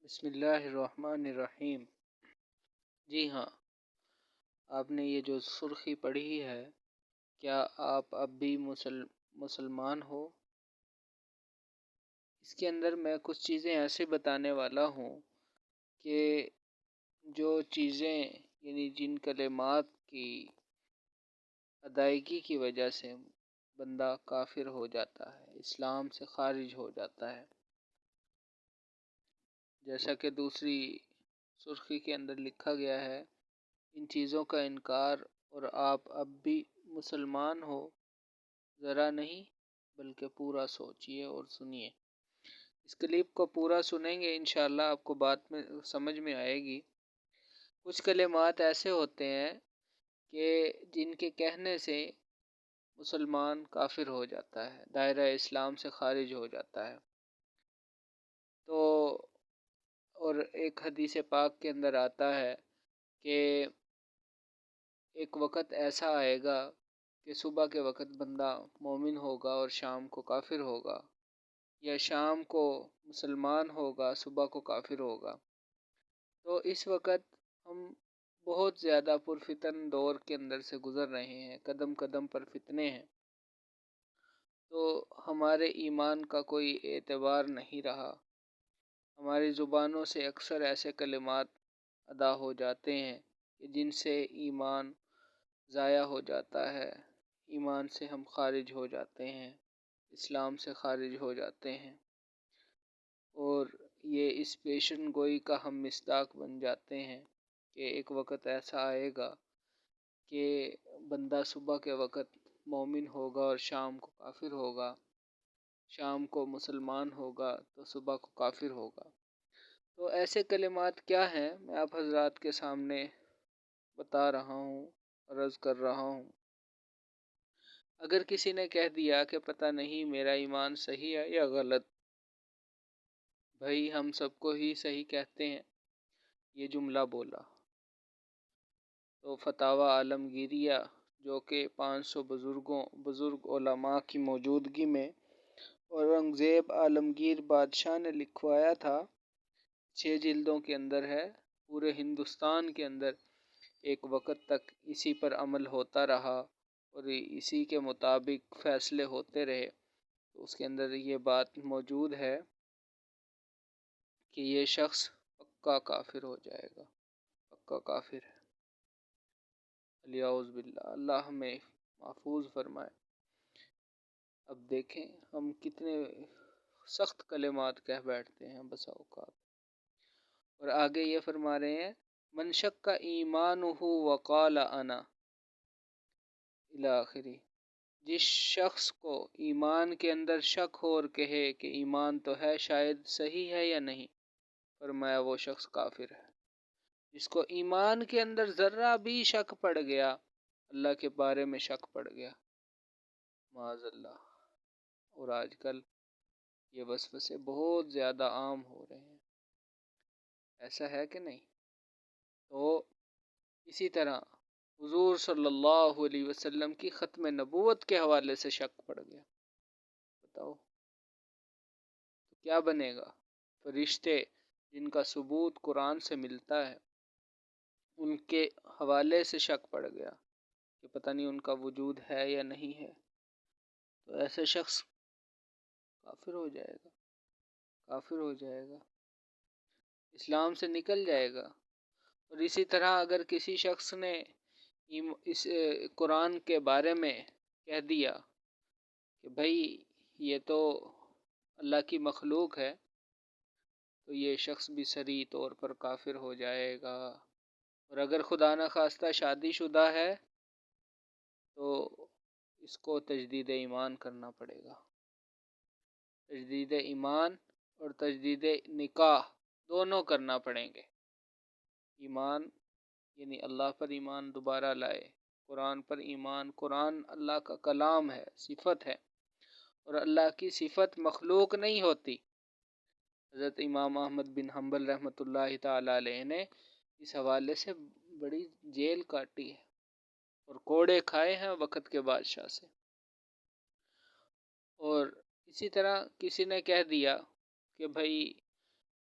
بسم اللہ الرحمن الرحیم۔ جی ہاں، آپ نے یہ جو سرخی پڑھی ہے، کیا آپ اب بھی مسلمان ہو؟ اس کے اندر میں کچھ چیزیں ایسے بتانے والا ہوں کہ جو چیزیں یعنی جن کلمات کی ادائیگی کی وجہ سے بندہ کافر ہو جاتا ہے، اسلام سے خارج ہو جاتا ہے، جیسا کہ دوسری سرخی کے اندر لکھا گیا ہے، ان چیزوں کا انکار اور آپ اب بھی مسلمان ہو، ذرا نہیں بلکہ پورا سوچئے اور سنیے۔ اس کلپ کو پورا سنیں گے انشاءاللہ آپ کو بات میں سمجھ میں آئے گی۔ کچھ کلمات ایسے ہوتے ہیں کہ جن کے کہنے سے مسلمان کافر ہو جاتا ہے، دائرہ اسلام سے خارج ہو جاتا ہے۔ تو اور ایک حدیث پاک کے اندر آتا ہے کہ ایک وقت ایسا آئے گا کہ صبح کے وقت بندہ مومن ہوگا اور شام کو کافر ہوگا، یا شام کو مسلمان ہوگا صبح کو کافر ہوگا۔ تو اس وقت ہم بہت زیادہ پرفتن دور کے اندر سے گزر رہے ہیں، قدم قدم پر فتنے ہیں، تو ہمارے ایمان کا کوئی اعتبار نہیں رہا۔ ہماری زبانوں سے اکثر ایسے کلمات ادا ہو جاتے ہیں کہ جن سے ایمان ضائع ہو جاتا ہے، ایمان سے ہم خارج ہو جاتے ہیں، اسلام سے خارج ہو جاتے ہیں، اور یہ اس پیشن گوئی کا ہم مصداق بن جاتے ہیں کہ ایک وقت ایسا آئے گا کہ بندہ صبح کے وقت مومن ہوگا اور شام کو کافر ہوگا، شام کو مسلمان ہوگا تو صبح کو کافر ہوگا۔ تو ایسے کلمات کیا ہیں، میں آپ حضرات کے سامنے بتا رہا ہوں، عرض کر رہا ہوں۔ اگر کسی نے کہہ دیا کہ پتہ نہیں میرا ایمان صحیح ہے یا غلط، بھائی ہم سب کو ہی صحیح کہتے ہیں، یہ جملہ بولا تو فتاوی عالمگیریہ جو کہ 500 بزرگ علماء کی موجودگی میں اورنگزیب عالمگیر بادشاہ نے لکھوایا تھا، 6 جلدوں کے اندر ہے، پورے ہندوستان کے اندر ایک وقت تک اسی پر عمل ہوتا رہا اور اسی کے مطابق فیصلے ہوتے رہے۔ تو اس کے اندر یہ بات موجود ہے کہ یہ شخص پکا کافر ہو جائے گا، پکا کافر ہے۔ الیاذ باللہ، اللہ ہمیں محفوظ فرمائے۔ اب دیکھیں ہم کتنے سخت کلمات کہہ بیٹھتے ہیں بسا اوقات۔ اور آگے یہ فرما رہے ہیں، من شک ایمانہ وقال انا الی آخری، جس شخص کو ایمان کے اندر شک ہو اور کہے کہ ایمان تو ہے شاید صحیح ہے یا نہیں، فرمایا وہ شخص کافر ہے۔ جس کو ایمان کے اندر ذرہ بھی شک پڑ گیا، اللہ کے بارے میں شک پڑ گیا، معاذ اللہ۔ اور آج کل یہ وسوسے بہت زیادہ عام ہو رہے ہیں، ایسا ہے کہ نہیں؟ تو اسی طرح حضور صلی اللہ علیہ وسلم کی ختم نبوت کے حوالے سے شک پڑ گیا، بتاؤ تو کیا بنے گا؟ فرشتے جن کا ثبوت قرآن سے ملتا ہے، ان کے حوالے سے شک پڑ گیا کہ پتہ نہیں ان کا وجود ہے یا نہیں ہے، تو ایسے شخص کافر ہو جائے گا، کافر ہو جائے گا، اسلام سے نکل جائے گا۔ اور اسی طرح اگر کسی شخص نے اس قرآن کے بارے میں کہہ دیا کہ بھائی یہ تو اللہ کی مخلوق ہے، تو یہ شخص بھی صریح طور پر کافر ہو جائے گا۔ اور اگر خدا نخواستہ شادی شدہ ہے تو اس کو تجدید ایمان کرنا پڑے گا، تجدید ایمان اور تجدید نکاح دونوں کرنا پڑیں گے۔ ایمان یعنی اللہ پر ایمان دوبارہ لائے، قرآن پر ایمان، قرآن اللہ کا کلام ہے، صفت ہے، اور اللہ کی صفت مخلوق نہیں ہوتی۔ حضرت امام احمد بن حنبل رحمۃ اللہ تعالی علیہ نے اس حوالے سے بڑی جیل کاٹی ہے اور کوڑے کھائے ہیں وقت کے بادشاہ سے۔ اور اسی طرح کسی نے کہہ دیا کہ بھائی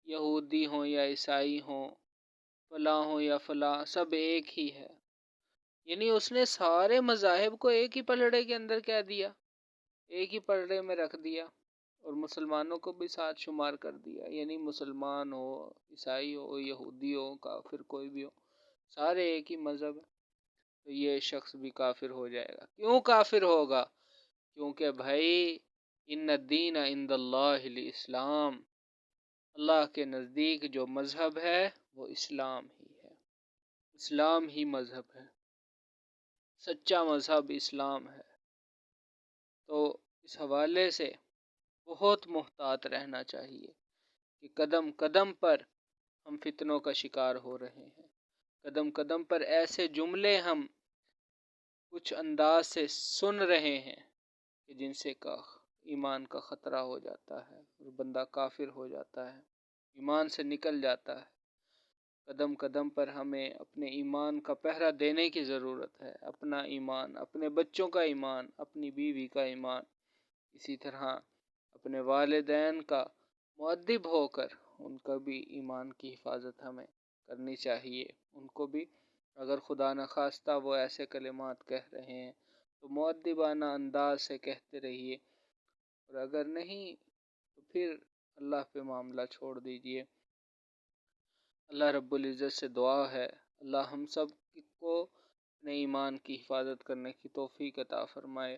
یہودی ہوں یا عیسائی ہوں، فلاں ہوں یا فلاں، سب ایک ہی ہے۔ یعنی اس نے سارے مذاہب کو ایک ہی پلڑے کے اندر کیا دیا، ایک ہی پلڑے میں رکھ دیا، اور مسلمانوں کو بھی ساتھ شمار کر دیا۔ یعنی مسلمان ہو، عیسائی ہو، یہودی ہو، کافر کوئی بھی ہو، سارے ایک ہی مذہب ہے، تو یہ شخص بھی کافر ہو جائے گا۔ کیوں کافر ہوگا؟ کیونکہ بھائی ان الدین عند اللہ الاسلام، اللہ کے نزدیک جو مذہب ہے وہ اسلام ہی ہے، اسلام ہی مذہب ہے، سچا مذہب اسلام ہے۔ تو اس حوالے سے بہت محتاط رہنا چاہیے کہ قدم قدم پر ہم فتنوں کا شکار ہو رہے ہیں، قدم قدم پر ایسے جملے ہم کچھ انداز سے سن رہے ہیں کہ جن سے ایمان کا خطرہ ہو جاتا ہے اور بندہ کافر ہو جاتا ہے، ایمان سے نکل جاتا ہے۔ قدم قدم پر ہمیں اپنے ایمان کا پہرہ دینے کی ضرورت ہے، اپنا ایمان، اپنے بچوں کا ایمان، اپنی بیوی کا ایمان، اسی طرح اپنے والدین کا مؤدب ہو کر ان کا بھی ایمان کی حفاظت ہمیں کرنی چاہیے۔ ان کو بھی اگر خدا نخواستہ وہ ایسے کلمات کہہ رہے ہیں تو مؤدبانہ انداز سے کہتے رہیے، اور اگر نہیں تو پھر اللہ پہ معاملہ چھوڑ دیجئے۔ اللہ رب العزت سے دعا ہے اللہ ہم سب کو اپنے ایمان کی حفاظت کرنے کی توفیق عطا فرمائے،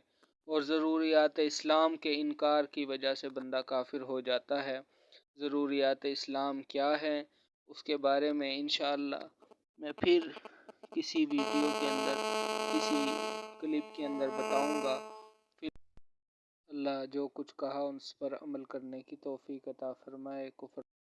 اور ضروریات اسلام کے انکار کی وجہ سے بندہ کافر ہو جاتا ہے۔ ضروریات اسلام کیا ہے اس کے بارے میں انشاءاللہ میں پھر کسی ویڈیو کے اندر، کسی کلپ کے اندر بتاؤں گا۔ پھر اللہ جو کچھ کہا اس پر عمل کرنے کی توفیق عطا فرمائے۔ کفر